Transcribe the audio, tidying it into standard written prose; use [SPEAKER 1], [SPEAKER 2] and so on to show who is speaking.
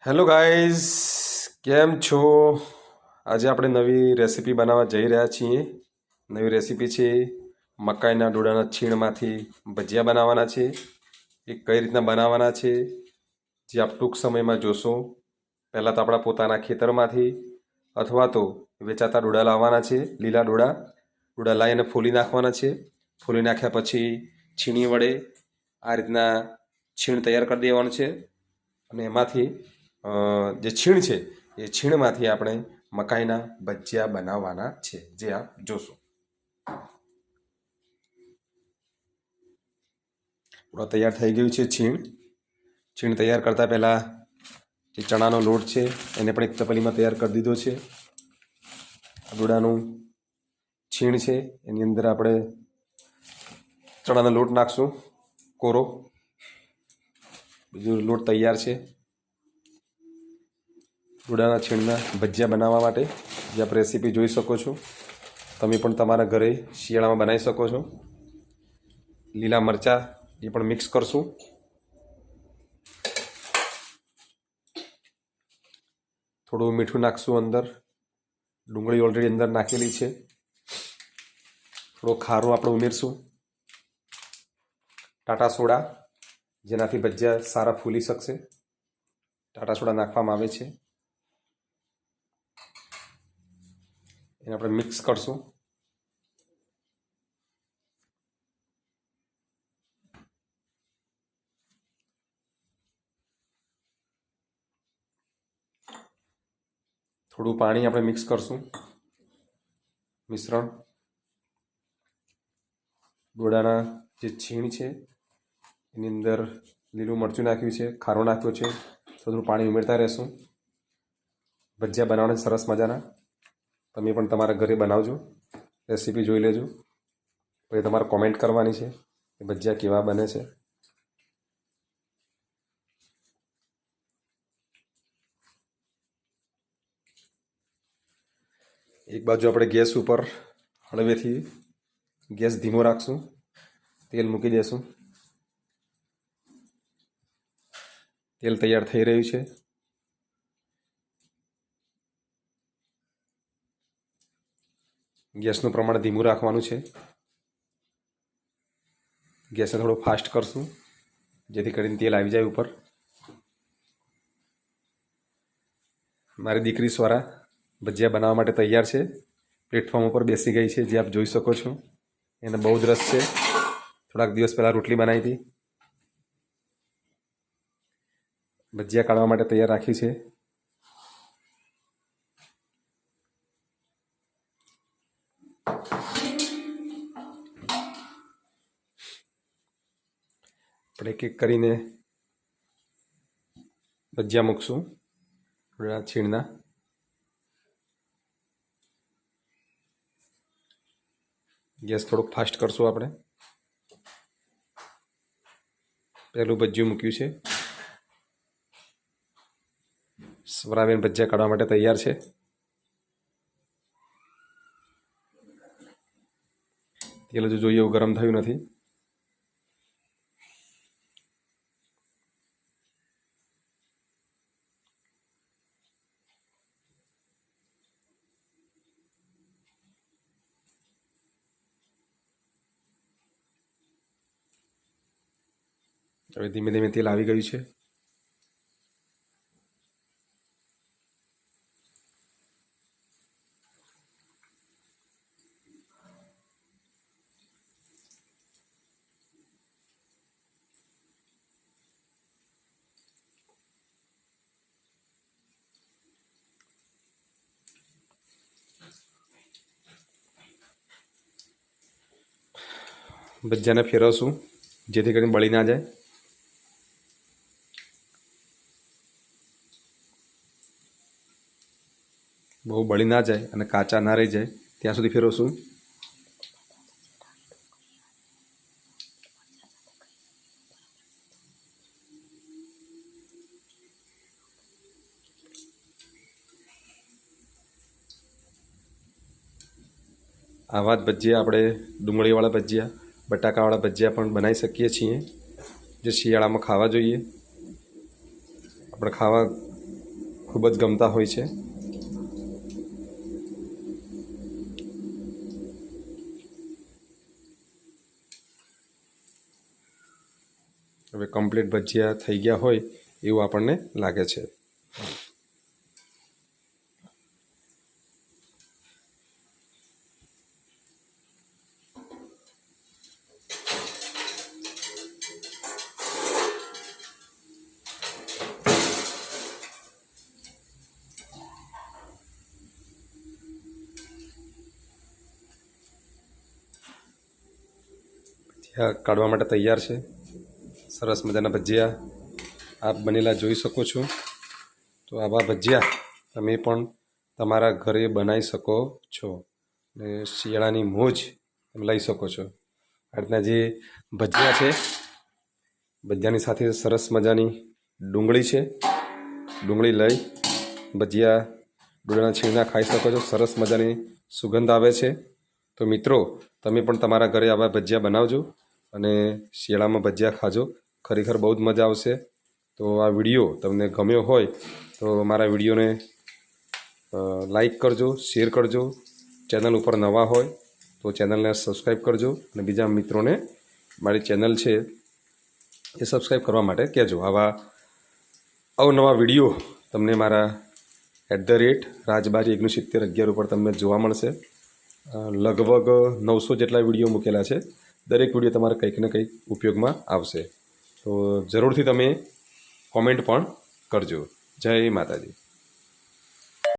[SPEAKER 1] Hello guys, કેમ છો? આજે આપણે નવી રેસીપી બનાવવા જઈ રહ્યા છીએ. નવી રેસીપી છે મકાઈના ડોડાના છીણમાંથી ભજીયા બનાવવાના છે. એ કઈ રીતના બનાવવાના છે જે આપ ટૂંક સમયમાં જોશો. પહેલાં તો આપણા પોતાના ખેતરમાંથી અથવા તો વેચાતા ડોડા લાવવાના છે. લીલા ડોડા લાવીને ફોલી નાખવાના છે. ફોલી નાખ્યા પછી છીણી વડે આ રીતના છીણ તૈયાર કરી દેવાનું છે અને એમાંથી જે છીણ છે એ છીણમાંથી આપણે મકાઈના ભજીયા બનાવવાના છે, જે આપ જોશો. પૂરા તૈયાર થઈ ગયું છે છીણ તૈયાર કરતાં પહેલાં જે ચણાનો લોટ છે એને પણ એક તપેલીમાં તૈયાર કરી દીધો છે. ડોડાનું છીણ છે એની અંદર આપણે ચણાનો લોટ નાખશું કોરો. બીજું લોટ તૈયાર છે ડોડાના છીણના ભજીયા બનાવવા માટે, જે આપ રેસીપી જોઈ શકો છો. તમે પણ તમારા ઘરે શિયાળામાં બનાવી શકો છો. લીલા મરચાં એ પણ મિક્સ કરશું. થોડું મીઠું નાખશું અંદર. ડુંગળી ઓલરેડી અંદર નાખેલી છે. થોડો ખારો આપણે ઉમેરશું. ટાટા સોડા, જેનાથી ભજીયા સારા ફૂલી શકશે. ટાટા સોડા નાખવામાં આવે છે. એને આપણે મિક્સ કરશું. થોડું પાણી આપણે મિક્સ કરશું. મિશ્રણ ડોડાના જે છીણ છે એની અંદર લીલું મરચું નાખ્યું છે, ખારો નાખ્યો છે. થોડું પાણી ઉમેરતા રહેશું. ભજીયા બનાવવાના સરસ મજાના. તમે પણ તમારા ઘરે બનાવજો, રેસીપી જોઈ લેજો. પછી તમારે કોમેન્ટ કરવાની છે કે ભજીયા કેવા બને છે. એક બાજુ આપણે ગેસ ઉપર હળવેથી ગેસ ધીમો રાખશું. તેલ મૂકી દેશું. તેલ તૈયાર થઈ રહ્યું છે. ગેસનું પ્રમાણ ધીમું રાખવાનું છે. ગેસને થોડો ફાસ્ટ કરશું જેથી કરીને તેલ આવી જાય ઉપર. મારી દીકરી સ્વરા ભજીયા બનાવવા માટે તૈયાર છે. પ્લેટફોર્મ ઉપર બેસી ગઈ છે, જે આપ જોઈ શકો છો. એને બહુ જ રસ છે. થોડાક દિવસ પહેલાં રોટલી બનાવી હતી. ભજીયા કાઢવા માટે તૈયાર રાખી છે. આપણે એક એક કરીને ભજીયા મૂકશું છીણના. ગેસ થોડુંક ફાસ્ટ કરશું આપણે. પહેલું ભજીયું મૂક્યું છે. સ્વરાબેન ભજીયા કાઢવા માટે તૈયાર છે. તેલ હજુ જોઈએ એવું ગરમ થયું નથી. હવે ધીમે ધીમે તેલ આવી ગયું છે. ભજીયાને ફેરવશું જેથી કરીને બળી ના જાય. બહુ બળી ના જાય અને કાચા ના રહી જાય ત્યાં સુધી ફેરવશું. આવા જ ભજીયા આપણે ડુંગળીવાળા ભજીયા, બટાકાવાળા ભજીયા પણ બનાવી શકીએ છીએ, જે શિયાળામાં ખાવા જોઈએ. આપણે ખૂબ જ ગમતા હોય છે. હવે કમ્પ્લીટ ભજીયા થઈ ગયા હોય એવું આપણને લાગે છે. ભજીયા કાઢવા માટે તૈયાર છે. સરસ મજાના ભજીયા આપ બનેલા જોઈ શકો છો. તો આવા ભજીયા તમે પણ તમારા ઘરે બનાવી શકો છો ને શિયાળાની મોજ તમે લઈ શકો છો. આ રીતના જે ભજીયા છે, ભજીયાની સાથે સરસ મજાની ડુંગળી છે. ડુંગળી લઈ ભજીયા ડુંગળીના છીણના ખાઈ શકો છો. સરસ મજાની સુગંધ આવે છે. તો મિત્રો, તમે પણ તમારા ઘરે આવા ભજીયા બનાવજો અને શિયાળામાં ભજીયા ખાજો. ખરેખર બહુ જ મજા આવશે. તો આ વિડીયો તમને ગમ્યો હોય તો મારા વિડીયોને લાઈક કરજો, શેર કરજો. ચેનલ ઉપર નવા હોય તો ચેનલને સબસ્ક્રાઈબ કરજો અને બીજા મિત્રોને મારી ચેનલ છે એ સબસ્ક્રાઈબ કરવા માટે કહેજો. આવા અવનવા વિડીયો તમને મારા @રાજબારી6911 ઉપર તમને જોવા મળશે. લગભગ 900 જેટલા વિડીયો મૂકેલા છે. દરેક વિડીયો તમારે કંઈક ને કંઈક ઉપયોગમાં આવશે. તો જરૂરથી તમે કોમેન્ટ પણ કરજો. જય માતાજી.